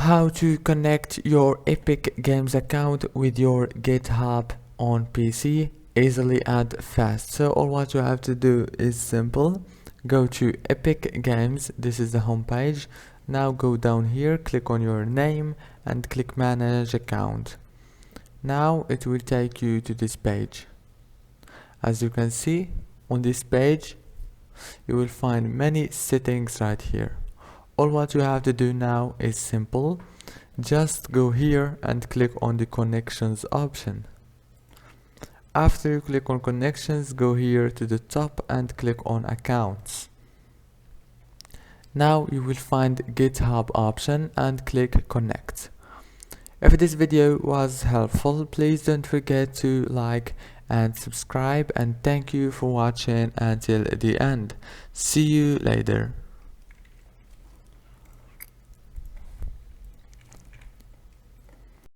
How to connect your Epic Games account with your GitHub on PC easily and fast. So all what you have to do is simple. Go to Epic Games. This is the home page. Now go down here, click on your name and click manage account. Now it will take you to this page. As you can see on this page, you will find many settings right here. All what you have to do now is simple. Just go here and click on the connections option. After you click on connections, go here to the top and click on accounts. Now you will find GitHub option and click connect. If this video was helpful, please don't forget to like and subscribe, and thank you for watching until the end. See you later.